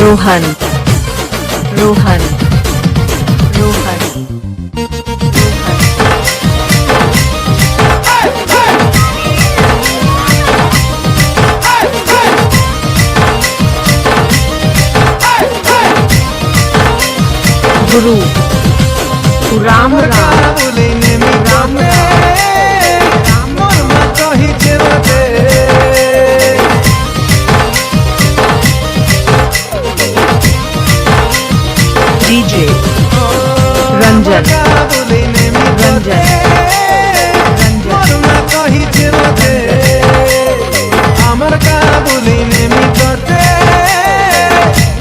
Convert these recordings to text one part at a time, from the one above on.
रोहन रोहन रोहन गुरु Ram Ram Ram DJ Ranjan Ranjan আমার কা বলি নেমি করতে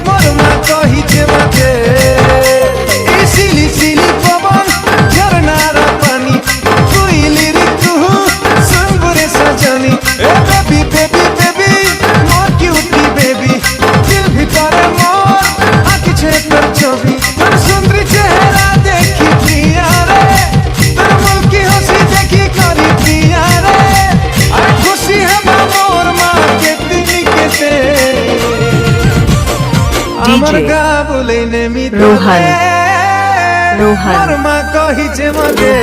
মোর মা কহিছে মতে এই সিলি সিলি পবন ঝরনার পানি কোইলির কুহু সঙ্গরে সজনি এ বেবি বেবি বেবি মোর কিউটি বেবি দিল ভিতরে মোর আঁকিছে তোর ছবি তোর সুন্দর চেহারা দেখি প্রিয়া রে তোর মুলকি হাসি দেখি করি প্রিয়া রে আর খুশি হবা মোর মা কেতে কেতে আমার গা বলে নেমি रोहन रोहन মোর মা কহিছে মতে